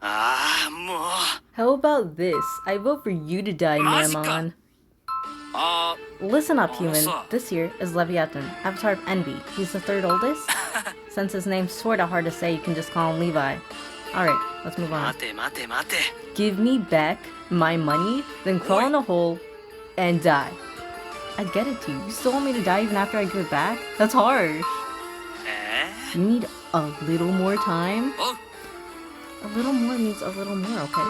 How about this? I vote for you to die, Mammon. Listen up, human. This here is Leviathan, Avatar of Envy. He's the third oldest. Since his name's sorta hard to say, you can just call him Levi. Alright, let's move on. Give me back my money, then crawl in a hole and die. I get it too. You still want me to die even after I give it back? That's harsh. You need a little more time? A little more means a little more, okay?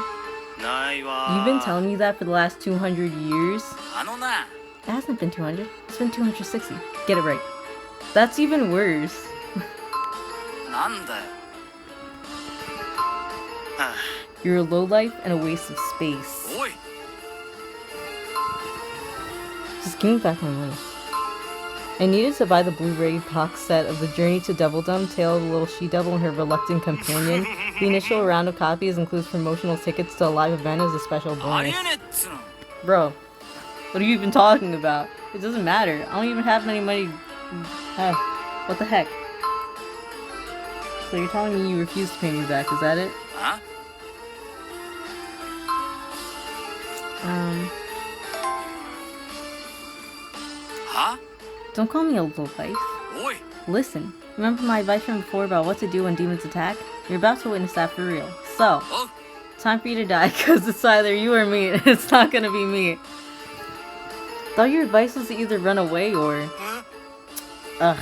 You've been telling me that for the last 200 years? It hasn't been 200. It's been 260. Get it right. That's even worse. You're a lowlife and a waste of space. Just give me back my money. I needed to buy the Blu-ray box set of The Journey to Devildom, Tale of the Little She-Devil and Her Reluctant Companion. The initial round of copies includes promotional tickets to a live event as a special bonus. Bro, what are you even talking about? It doesn't matter. I don't even have any money. What the heck? So you're telling me you refuse to pay me back, is that it? Don't call me a lowlife. Listen, remember my advice from before about what to do when demons attack? You're about to witness that for real. So, time for you to die, because it's either you or me, and it's not gonna be me. Thought your advice was to either run away or... Ugh.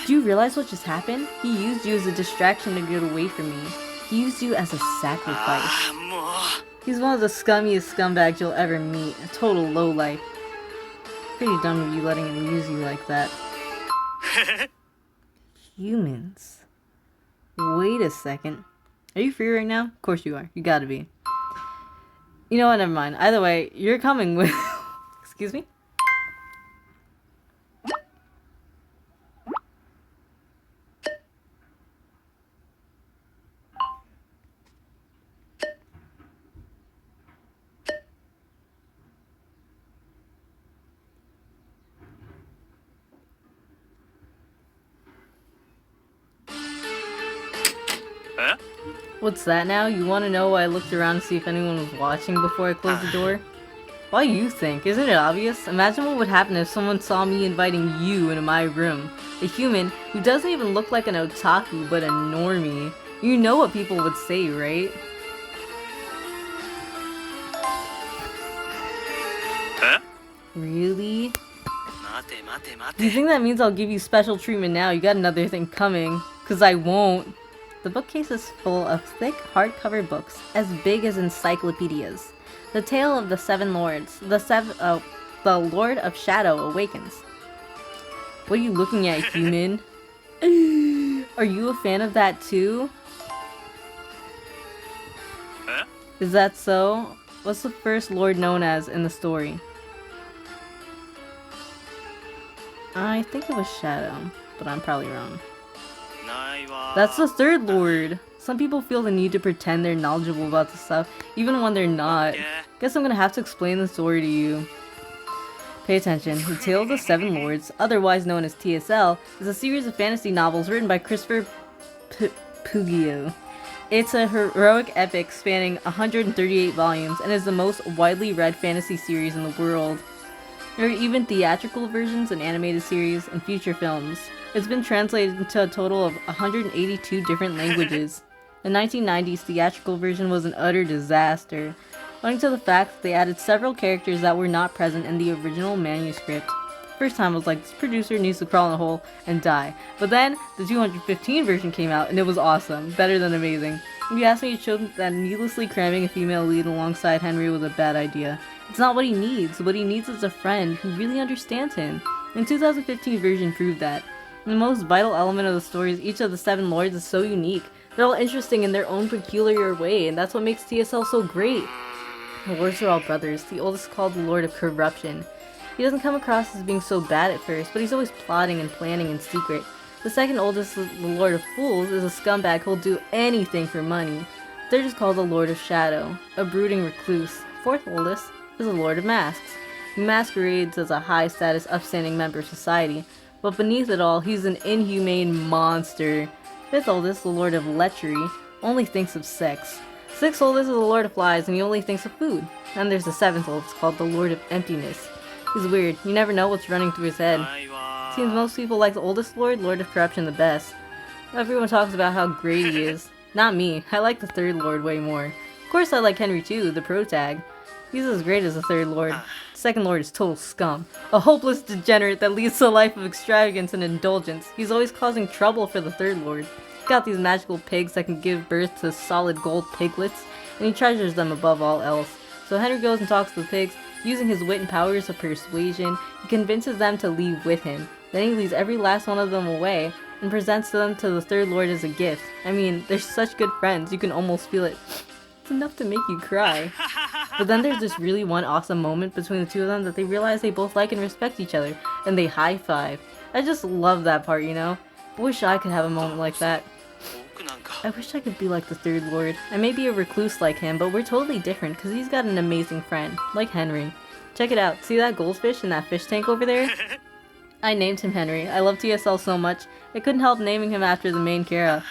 Do you realize what just happened? He used you as a distraction to get away from me. He used you as a sacrifice. He's one of the scummiest scumbags you'll ever meet. A total lowlife. Pretty dumb of you letting him use you like that. Humans. Wait a second. Are you free right now? Of course you are. You gotta be. You know what? Never mind. Either way, you're coming with... Excuse me? What's that now? You want to know why I looked around to see if anyone was watching before I closed the door? Why you think? Isn't it obvious? Imagine what would happen if someone saw me inviting you into my room. A human who doesn't even look like an otaku but a normie. You know what people would say, right? Really? Do you think that means I'll give you special treatment now? You got another thing coming. 'Cause I won't. The bookcase is full of thick, hardcover books, as big as encyclopedias. The Tale of the Seven Lords. The Lord of Shadow awakens. What are you looking at, human? Are you a fan of that too? Is that so? What's the first lord known as in the story? I think it was Shadow, but I'm probably wrong. That's the third lord! Some people feel the need to pretend they're knowledgeable about this stuff, even when they're not. Guess I'm gonna have to explain the story to you. Pay attention. The Tale of the Seven Lords, otherwise known as TSL, is a series of fantasy novels written by Christopher Puglio. It's a heroic epic spanning 138 volumes and is the most widely read fantasy series in the world. There are even theatrical versions, an animated series, and feature films. It's been translated into a total of 182 different languages. The 1990s theatrical version was an utter disaster, owing to the fact that they added several characters that were not present in the original manuscript. First time I was like, this producer needs to crawl in a hole and die. But then, the 215 version came out and it was awesome. Better than amazing. If you ask me, it showed that needlessly cramming a female lead alongside Henry was a bad idea. It's not what he needs. What he needs is a friend who really understands him. And the 2015 version proved that. The most vital element of the story is each of the seven lords is so unique. They're all interesting in their own peculiar way, and that's what makes TSL so great. The lords are all brothers. The oldest is called the Lord of Corruption. He doesn't come across as being so bad at first, but he's always plotting and planning in secret. The second oldest, the Lord of Fools, is a scumbag who'll do anything for money. The third is called the Lord of Shadow, a brooding recluse. Fourth oldest is the Lord of Masks. He masquerades as a high-status, upstanding member of society, but beneath it all, he's an inhumane monster. Fifth oldest, the Lord of Lechery, only thinks of sex. Sixth oldest is the Lord of Flies, and he only thinks of food. Then there's the seventh oldest, called the Lord of Emptiness. He's weird. You never know what's running through his head. Seems most people like the oldest Lord, Lord of Corruption, the best. Everyone talks about how great he is. Not me. I like the third Lord way more. Of course I like Henry too, the protag. He's as great as the third Lord. The second Lord is total scum. A hopeless degenerate that leads to a life of extravagance and indulgence. He's always causing trouble for the third Lord. He's got these magical pigs that can give birth to solid gold piglets, and he treasures them above all else. So Henry goes and talks to the pigs. Using his wit and powers of persuasion, he convinces them to leave with him. Then he leads every last one of them away, and presents them to the third Lord as a gift. I mean, they're such good friends, you can almost feel it. It's enough to make you cry. But then there's this really one awesome moment between the two of them that they realize they both like and respect each other, and they high-five. I just love that part, you know? I wish I could have a moment like that. I wish I could be like the third Lord. I may be a recluse like him, but we're totally different because he's got an amazing friend, like Henry. Check it out, see that goldfish in that fish tank over there? I named him Henry. I love TSL so much, I couldn't help naming him after the main Kara.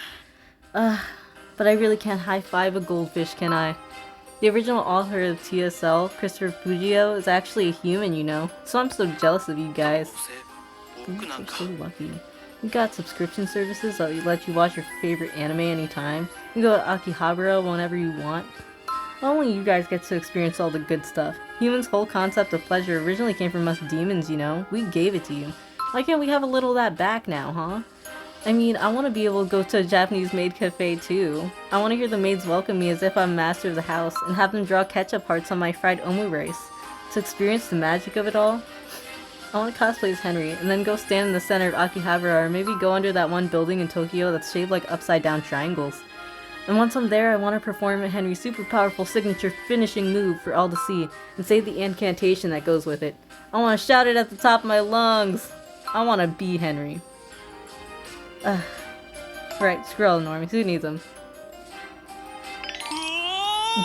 But I really can't high-five a goldfish, can I? The original author of TSL, Christopher Fujio, is actually a human, you know? So I'm so jealous of you guys. You're so lucky. We got subscription services that let you watch your favorite anime anytime. You can go to Akihabara whenever you want. Only you guys get to experience all the good stuff. Humans' whole concept of pleasure originally came from us demons, you know? We gave it to you. Why can't we have a little of that back now, huh? I mean, I want to be able to go to a Japanese maid cafe too. I want to hear the maids welcome me as if I'm master of the house and have them draw ketchup hearts on my fried omu rice. To experience the magic of it all, I want to cosplay as Henry and then go stand in the center of Akihabara or maybe go under that one building in Tokyo that's shaped like upside down triangles. And once I'm there, I want to perform Henry's super powerful signature finishing move for all to see and say the incantation that goes with it. I want to shout it at the top of my lungs. I want to be Henry. Right, screw all the normies. Who needs them?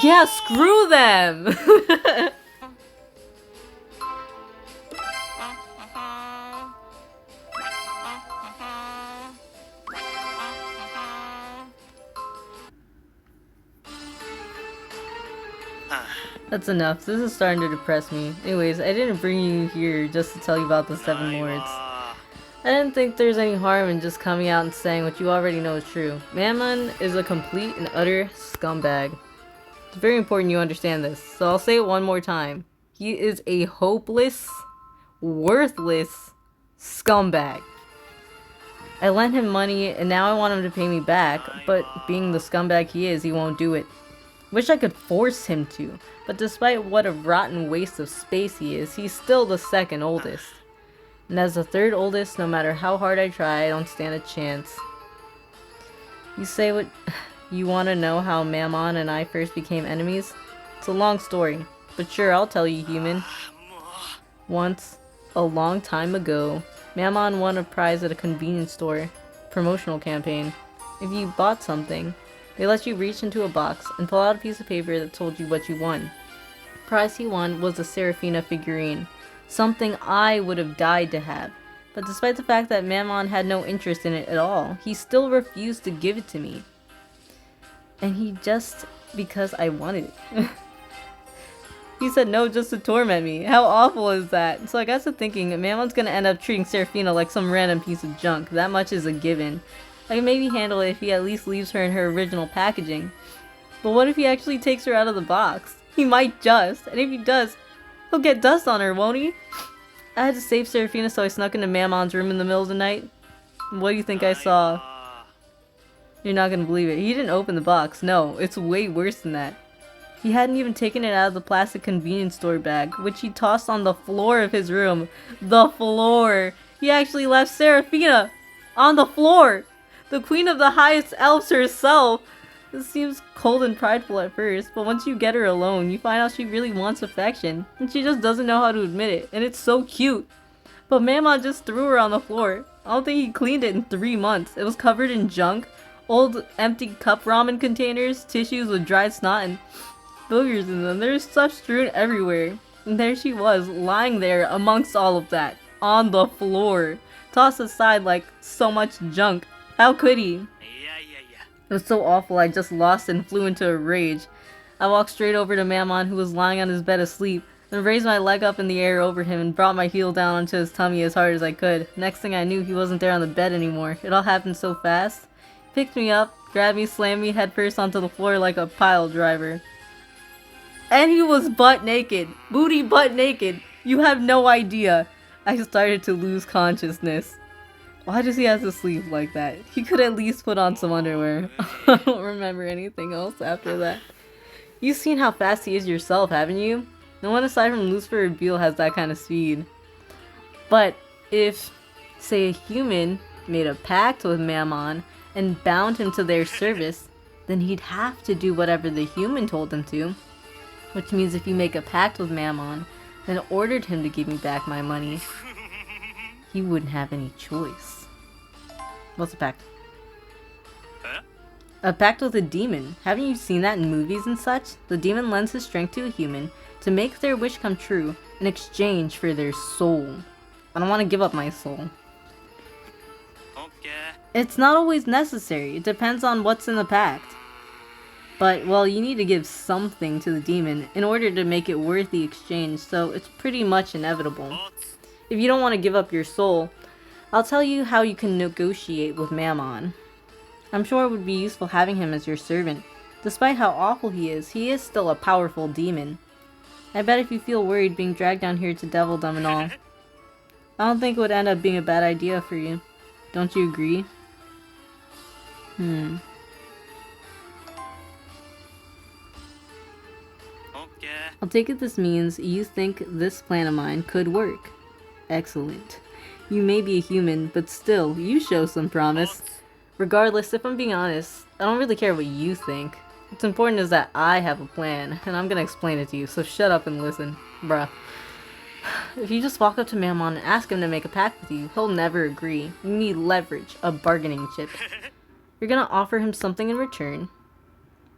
Yeah, screw them! That's enough. This is starting to depress me. Anyways, I didn't bring you here just to tell you about the 7 lords. I didn't think there's any harm in just coming out and saying what you already know is true. Mammon is a complete and utter scumbag. It's very important you understand this, so I'll say it one more time. He is a hopeless, worthless scumbag. I lent him money and now I want him to pay me back, but being the scumbag he is, he won't do it. Wish I could force him to, but despite what a rotten waste of space he is, he's still the second oldest. And as the third oldest, no matter how hard I try, I don't stand a chance. You say what you want to know how Mammon and I first became enemies? It's a long story, but sure, I'll tell you, human. Once, a long time ago, Mammon won a prize at a convenience store promotional campaign. If you bought something, they let you reach into a box and pull out a piece of paper that told you what you won. The prize he won was a Seraphina figurine. Something I would have died to have. But despite the fact that Mammon had no interest in it at all, he still refused to give it to me. And he just because I wanted it. He said no just to torment me. How awful is that? So I got to thinking, Mammon's gonna end up treating Seraphina like some random piece of junk. That much is a given. I can maybe handle it if he at least leaves her in her original packaging. But what if he actually takes her out of the box? He might just, and if he does, he'll get dust on her, won't he? I had to save Seraphina, so I snuck into Mammon's room in the middle of the night. What do you think I saw? You're not gonna believe it. He didn't open the box. No, it's way worse than that. He hadn't even taken it out of the plastic convenience store bag, which he tossed on the floor of his room. The floor! He actually left Seraphina on the floor! The queen of the highest elves herself! This seems cold and prideful at first, but once you get her alone, you find out she really wants affection, and she just doesn't know how to admit it, and it's so cute. But Mammon just threw her on the floor. I don't think he cleaned it in 3 months. It was covered in junk, old empty cup ramen containers, tissues with dried snot, and boogers in them. There's stuff strewn everywhere. And there she was, lying there amongst all of that, on the floor, tossed aside like so much junk. How could he? It was so awful I just lost and flew into a rage. I walked straight over to Mammon, who was lying on his bed asleep, then raised my leg up in the air over him and brought my heel down onto his tummy as hard as I could. Next thing I knew, he wasn't there on the bed anymore. It all happened so fast. He picked me up, grabbed me, slammed me headfirst onto the floor like a pile driver. And he was butt naked. Booty butt naked. You have no idea. I started to lose consciousness. Why does he have to sleep like that? He could at least put on some underwear. I don't remember anything else after that. You've seen how fast he is yourself, haven't you? No one aside from Lucifer or Beale has that kind of speed. But if, say, a human made a pact with Mammon and bound him to their service, then he'd have to do whatever the human told him to. Which means if you make a pact with Mammon, then ordered him to give me back my money, he wouldn't have any choice. What's a pact? A pact with a demon. Haven't you seen that in movies and such? The demon lends his strength to a human to make their wish come true in exchange for their soul. I don't want to give up my soul. It's not always necessary. It depends on what's in the pact. But, well, you need to give something to the demon in order to make it worth the exchange, so it's pretty much inevitable. If you don't want to give up your soul, I'll tell you how you can negotiate with Mammon. I'm sure it would be useful having him as your servant. Despite how awful he is still a powerful demon. I bet if you feel worried being dragged down here to Devildom and all, I don't think it would end up being a bad idea for you. Don't you agree? I'll take it this means you think this plan of mine could work. Excellent. You may be a human, but still, you show some promise. Regardless, if I'm being honest, I don't really care what you think. What's important is that I have a plan, and I'm gonna explain it to you, so shut up and listen. Bruh. If you just walk up to Mammon and ask him to make a pact with you, he'll never agree. You need leverage, a bargaining chip. You're gonna offer him something in return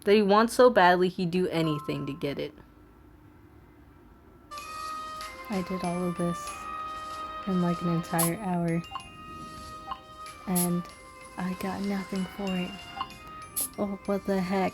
that he wants so badly he'd do anything to get it. I did all of this in like an entire hour, and I got nothing for it. Oh, what the heck.